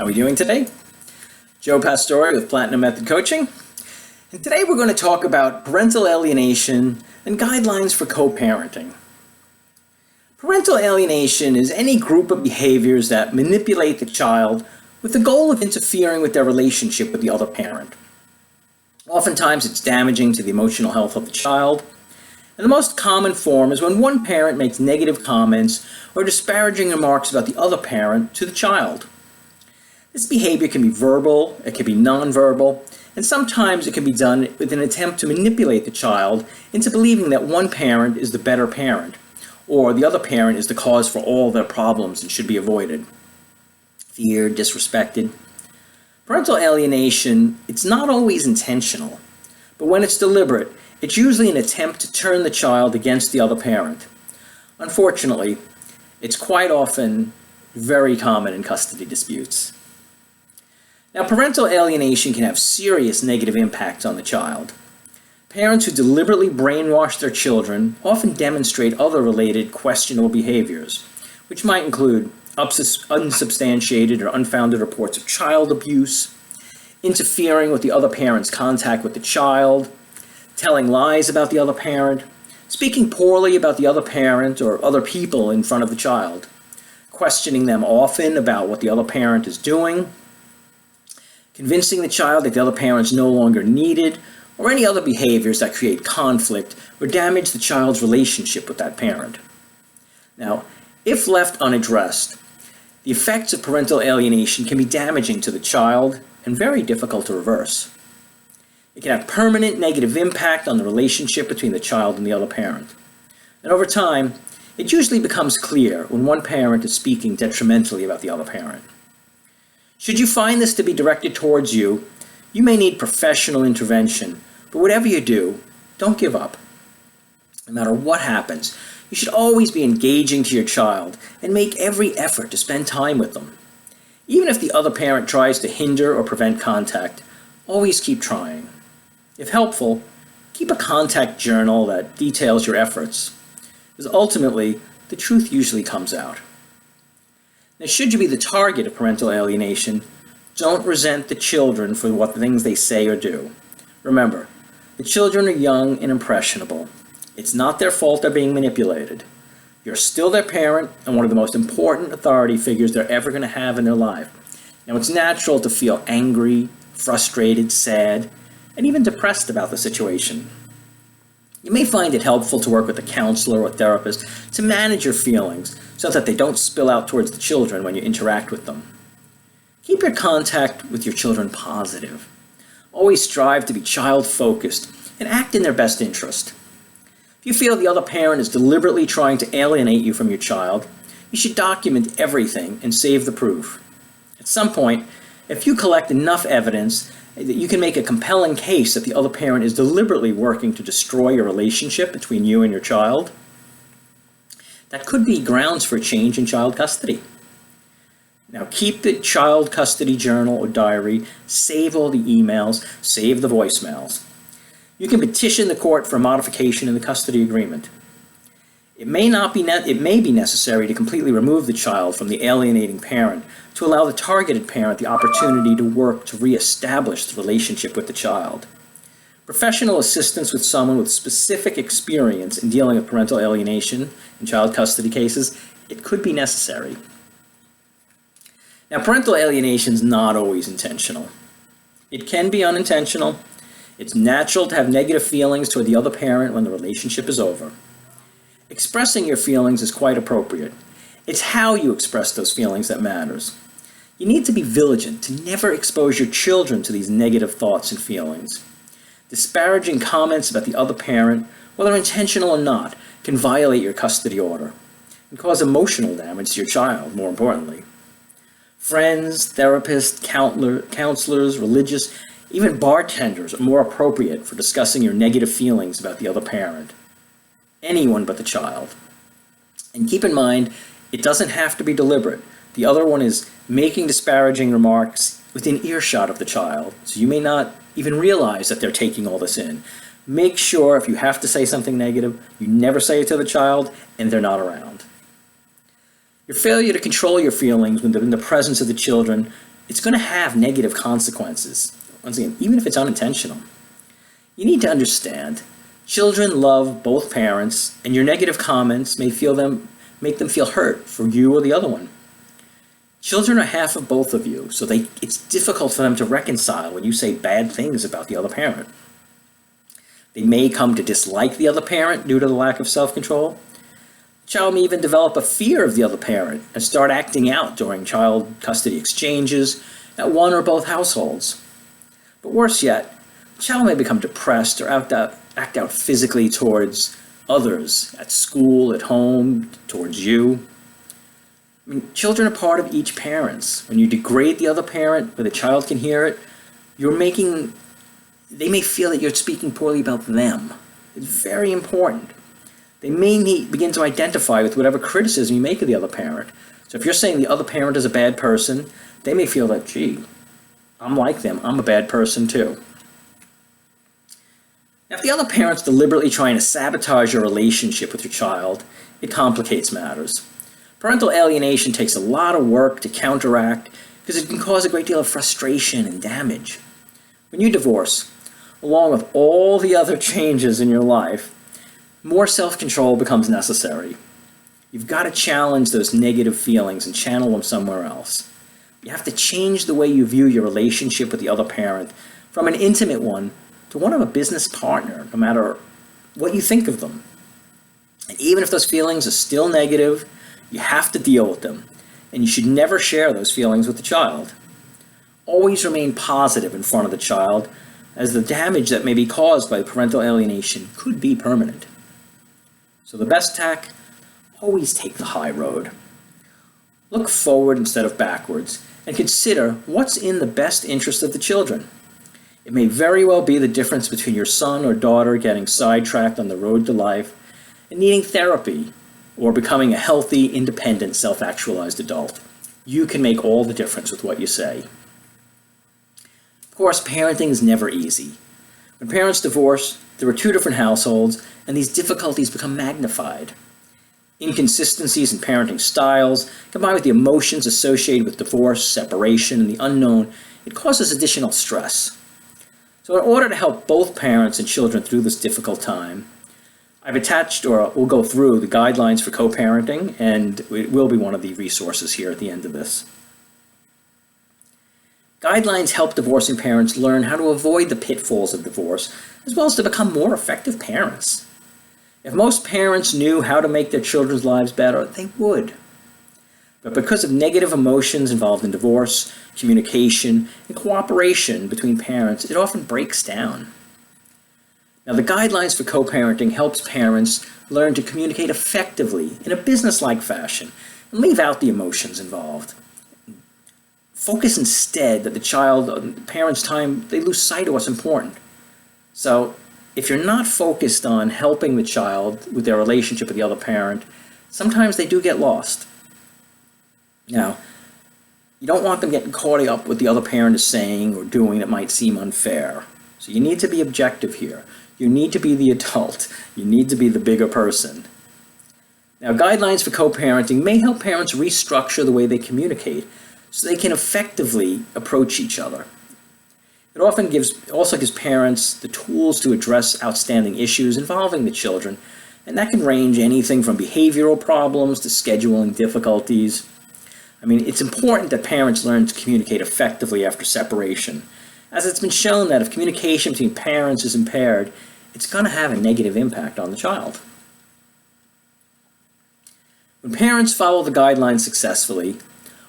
we doing today? Joe Pastore with Platinum Method Coaching. And today we're going to talk about parental alienation and guidelines for co-parenting. Parental alienation is any group of behaviors that manipulate the child with the goal of interfering with their relationship with the other parent. Oftentimes it's damaging to the emotional health of the child. And the most common form is when one parent makes negative comments or disparaging remarks about the other parent to the child. This behavior can be verbal, it can be nonverbal, and sometimes it can be done with an attempt to manipulate the child into believing that one parent is the better parent, or the other parent is the cause for all their problems and should be avoided. Feared, disrespected. Parental alienation, it's not always intentional, but when it's deliberate, it's usually an attempt to turn the child against the other parent. Unfortunately, it's quite often very common in custody disputes. Now, parental alienation can have serious negative impacts on the child. Parents who deliberately brainwash their children often demonstrate other related questionable behaviors, which might include unsubstantiated or unfounded reports of child abuse, interfering with the other parent's contact with the child, telling lies about the other parent, speaking poorly about the other parent or other people in front of the child, questioning them often about what the other parent is doing, convincing the child that the other parent is no longer needed, or any other behaviors that create conflict or damage the child's relationship with that parent. Now, if left unaddressed, the effects of parental alienation can be damaging to the child and very difficult to reverse. It can have permanent negative impact on the relationship between the child and the other parent. And over time, it usually becomes clear when one parent is speaking detrimentally about the other parent. Should you find this to be directed towards you, you may need professional intervention, but whatever you do, don't give up. No matter what happens, you should always be engaging to your child and make every effort to spend time with them. Even if the other parent tries to hinder or prevent contact, always keep trying. If helpful, keep a contact journal that details your efforts, because ultimately, the truth usually comes out. Now, should you be the target of parental alienation, don't resent the children for what things they say or do. Remember, the children are young and impressionable. It's not their fault they're being manipulated. You're still their parent and one of the most important authority figures they're ever going to have in their life. Now, it's natural to feel angry, frustrated, sad, and even depressed about the situation. You may find it helpful to work with a counselor or therapist to manage your feelings so that they don't spill out towards the children when you interact with them. Keep your contact with your children positive. Always strive to be child-focused and act in their best interest. If you feel the other parent is deliberately trying to alienate you from your child, you should document everything and save the proof. At some point, if you collect enough evidence that you can make a compelling case that the other parent is deliberately working to destroy your relationship between you and your child, that could be grounds for a change in child custody. Now, keep the child custody journal or diary, save all the emails, save the voicemails. You can petition the court for a modification in the custody agreement. It may be necessary to completely remove the child from the alienating parent to allow the targeted parent the opportunity to work to reestablish the relationship with the child. Professional assistance with someone with specific experience in dealing with parental alienation in child custody cases, it could be necessary. Now, parental alienation is not always intentional. It can be unintentional. It's natural to have negative feelings toward the other parent when the relationship is over. Expressing your feelings is quite appropriate. It's how you express those feelings that matters. You need to be vigilant to never expose your children to these negative thoughts and feelings. Disparaging comments about the other parent, whether intentional or not, can violate your custody order and cause emotional damage to your child, more importantly. Friends, therapists, counselors, religious, even bartenders are more appropriate for discussing your negative feelings about the other parent. Anyone but the child. And keep in mind, it doesn't have to be deliberate. The other one is making disparaging remarks within earshot of the child, so you may not even realize that they're taking all this in. Make sure if you have to say something negative, you never say it to the child and they're not around. Your failure to control your feelings when in the presence of the children it's going to have negative consequences. Once again, even if it's unintentional. You need to understand, children love both parents, and your negative comments make them feel hurt for you or the other one. Children are half of both of you, so it's difficult for them to reconcile when you say bad things about the other parent. They may come to dislike the other parent due to the lack of self-control. The child may even develop a fear of the other parent and start acting out during child custody exchanges at one or both households. But worse yet, the child may become depressed or act out physically towards others, at school, at home, towards you. I mean, children are part of each parent. When you degrade the other parent, where the child can hear it, they may feel that you're speaking poorly about them. It's very important. They may begin to identify with whatever criticism you make of the other parent. So if you're saying the other parent is a bad person, they may feel that, gee, I'm like them, I'm a bad person too. Now, if the other parent's deliberately trying to sabotage your relationship with your child, it complicates matters. Parental alienation takes a lot of work to counteract because it can cause a great deal of frustration and damage. When you divorce, along with all the other changes in your life, more self-control becomes necessary. You've got to challenge those negative feelings and channel them somewhere else. You have to change the way you view your relationship with the other parent from an intimate one to one of a business partner, no matter what you think of them. And even if those feelings are still negative, you have to deal with them, and you should never share those feelings with the child. Always remain positive in front of the child, as the damage that may be caused by parental alienation could be permanent. So the best tack, always take the high road. Look forward instead of backwards, and consider what's in the best interest of the children. It may very well be the difference between your son or daughter getting sidetracked on the road to life and needing therapy, or becoming a healthy, independent, self-actualized adult. You can make all the difference with what you say. Of course, parenting is never easy. When parents divorce, there are two different households, and these difficulties become magnified. Inconsistencies in parenting styles, combined with the emotions associated with divorce, separation, and the unknown, it causes additional stress. So in order to help both parents and children through this difficult time, I've attached, or we'll go through, the guidelines for co-parenting, and it will be one of the resources here at the end of this. Guidelines help divorcing parents learn how to avoid the pitfalls of divorce, as well as to become more effective parents. If most parents knew how to make their children's lives better, they would. But because of negative emotions involved in divorce, communication, and cooperation between parents, it often breaks down. Now, the guidelines for co-parenting helps parents learn to communicate effectively in a business-like fashion and leave out the emotions involved. Focus instead that the parent's time, they lose sight of what's important. So, if you're not focused on helping the child with their relationship with the other parent, sometimes they do get lost. Now, you don't want them getting caught up with the other parent is saying or doing that might seem unfair. So you need to be objective here. You need to be the adult. You need to be the bigger person. Now, guidelines for co-parenting may help parents restructure the way they communicate so they can effectively approach each other. It also gives parents the tools to address outstanding issues involving the children, and that can range anything from behavioral problems to scheduling difficulties. I mean, it's important that parents learn to communicate effectively after separation, as it's been shown that if communication between parents is impaired, it's going to have a negative impact on the child. When parents follow the guidelines successfully,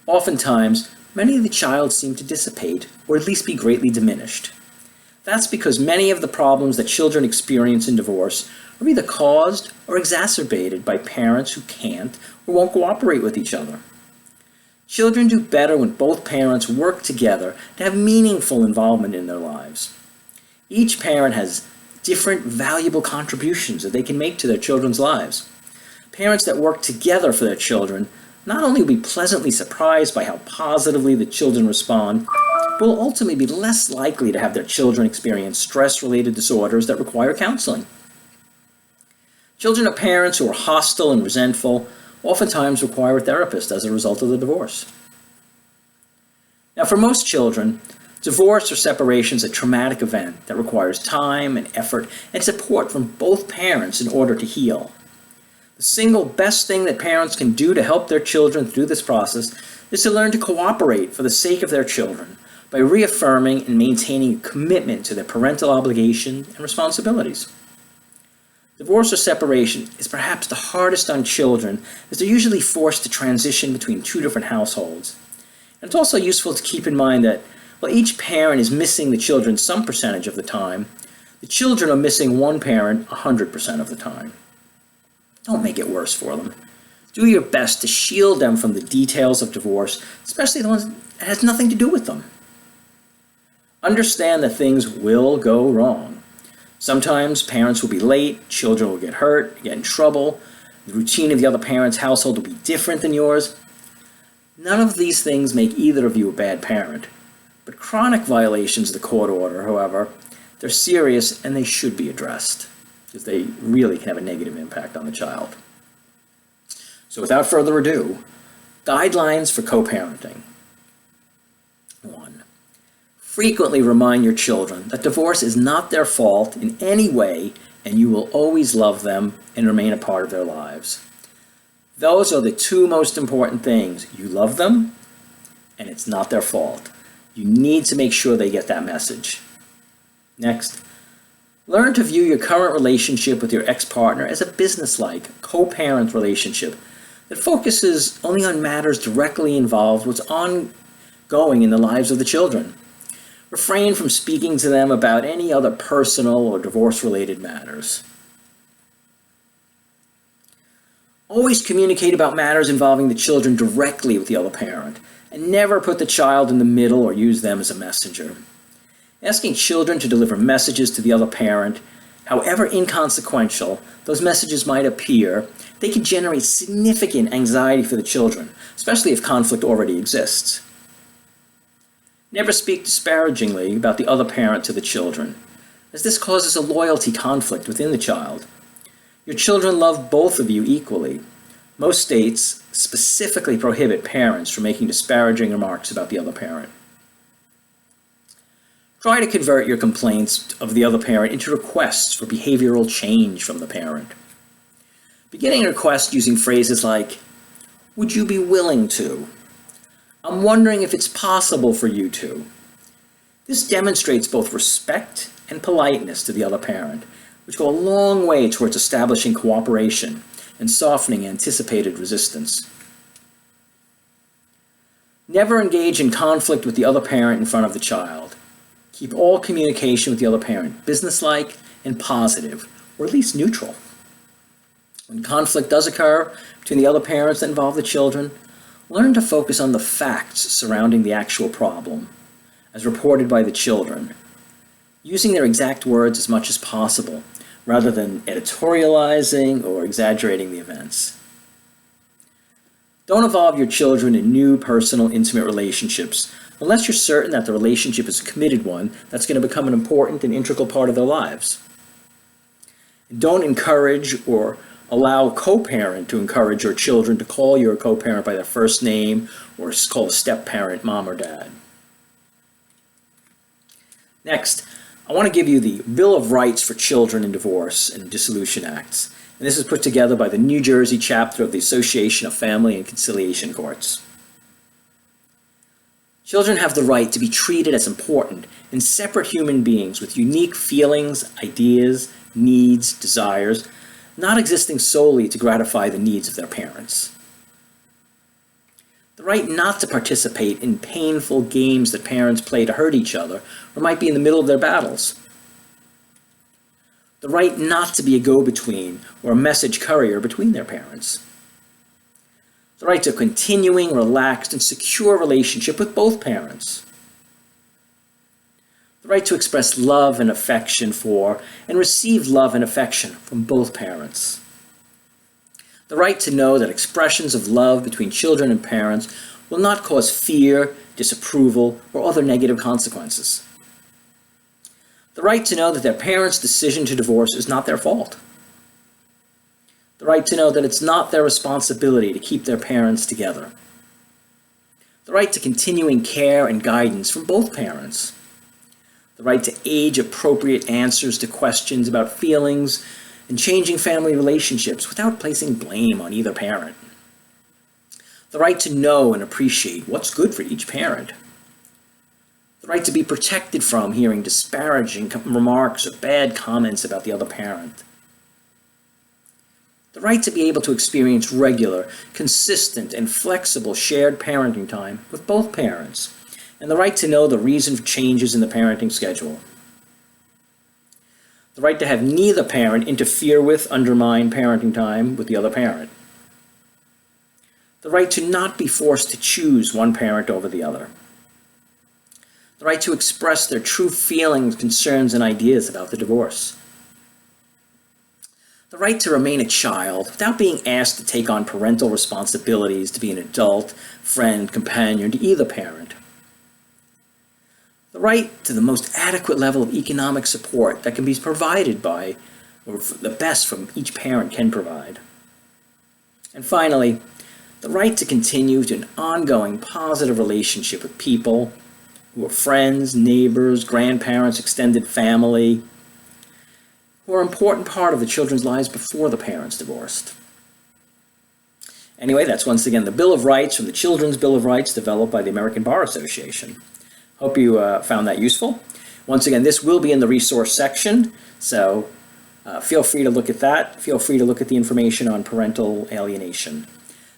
oftentimes many of the child seem to dissipate, or at least be greatly diminished. That's because many of the problems that children experience in divorce are either caused or exacerbated by parents who can't or won't cooperate with each other. Children do better when both parents work together to have meaningful involvement in their lives. Each parent has different valuable contributions that they can make to their children's lives. Parents that work together for their children not only will be pleasantly surprised by how positively the children respond, but will ultimately be less likely to have their children experience stress-related disorders that require counseling. Children of parents who are hostile and resentful oftentimes require a therapist as a result of the divorce. Now, for most children, divorce or separation is a traumatic event that requires time and effort and support from both parents in order to heal. The single best thing that parents can do to help their children through this process is to learn to cooperate for the sake of their children by reaffirming and maintaining a commitment to their parental obligations and responsibilities. Divorce or separation is perhaps the hardest on children, as they're usually forced to transition between two different households. And it's also useful to keep in mind that while each parent is missing the children some percentage of the time, the children are missing one parent 100% of the time. Don't make it worse for them. Do your best to shield them from the details of divorce, especially the ones that has nothing to do with them. Understand that things will go wrong. Sometimes parents will be late, children will get hurt, get in trouble, the routine of the other parent's household will be different than yours. None of these things make either of you a bad parent. But chronic violations of the court order, however, they're serious and they should be addressed, because they really can have a negative impact on the child. So without further ado, guidelines for co-parenting. 1. Frequently remind your children that divorce is not their fault in any way, and you will always love them and remain a part of their lives. Those are the two most important things. You love them, and it's not their fault. You need to make sure they get that message. Next, learn to view your current relationship with your ex-partner as a business-like, co-parent relationship that focuses only on matters directly involved what's ongoing in the lives of the children. Refrain from speaking to them about any other personal or divorce-related matters. Always communicate about matters involving the children directly with the other parent, and never put the child in the middle or use them as a messenger. Asking children to deliver messages to the other parent, however inconsequential those messages might appear, they can generate significant anxiety for the children, especially if conflict already exists. Never speak disparagingly about the other parent to the children, as this causes a loyalty conflict within the child. Your children love both of you equally. Most states specifically prohibit parents from making disparaging remarks about the other parent. Try to convert your complaints of the other parent into requests for behavioral change from the parent. Beginning a request using phrases like, "Would you be willing to?" "I'm wondering if it's possible for you to." This demonstrates both respect and politeness to the other parent, which go a long way towards establishing cooperation and softening anticipated resistance. Never engage in conflict with the other parent in front of the child. Keep all communication with the other parent businesslike and positive, or at least neutral. When conflict does occur between the other parents that involve the children, learn to focus on the facts surrounding the actual problem, as reported by the children, using their exact words as much as possible, rather than editorializing or exaggerating the events. Don't involve your children in new, personal, intimate relationships unless you're certain that the relationship is a committed one that's going to become an important and integral part of their lives. Don't encourage or allow a co-parent to encourage your children to call your co-parent by their first name or call a step-parent mom or dad. Next, I want to give you the Bill of Rights for Children in Divorce and Dissolution Acts. And this is put together by the New Jersey chapter of the Association of Family and Conciliation Courts. Children have the right to be treated as important and separate human beings with unique feelings, ideas, needs, desires, not existing solely to gratify the needs of their parents. The right not to participate in painful games that parents play to hurt each other or might be in the middle of their battles. The right not to be a go-between or a message courier between their parents. The right to a continuing, relaxed, and secure relationship with both parents. The right to express love and affection for and receive love and affection from both parents. The right to know that expressions of love between children and parents will not cause fear, disapproval, or other negative consequences. The right to know that their parents' decision to divorce is not their fault. The right to know that it's not their responsibility to keep their parents together. the right to continuing care and guidance from both parents, the right to age-appropriate answers to questions about feelings and changing family relationships without placing blame on either parent, the right to know and appreciate what's good for each parent, the right to be protected from hearing disparaging remarks or bad comments about the other parent, the right to be able to experience regular, consistent, and flexible shared parenting time with both parents, and the right to know the reason for changes in the parenting schedule. The right to have neither parent interfere with, undermine parenting time with the other parent. The right to not be forced to choose one parent over the other. The right to express their true feelings, concerns, and ideas about the divorce. The right to remain a child without being asked to take on parental responsibilities to be an adult, friend, companion to either parent. The right to the most adequate level of economic support that can be provided by, or the best from each parent can provide. And finally, the right to continue to an ongoing positive relationship with people who are friends, neighbors, grandparents, extended family, who are an important part of the children's lives before the parents divorced. Anyway, that's once again the Bill of Rights from the Children's Bill of Rights developed by the American Bar Association. Hope you found that useful. Once again, this will be in the resource section, so feel free to look at that. Feel free to look at the information on parental alienation.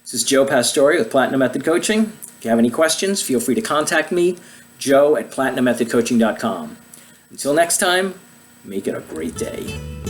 This is Joe Pastore with Platinum Method Coaching. If you have any questions, feel free to contact me, joe@platinummethodcoaching.com. Until next time, make it a great day.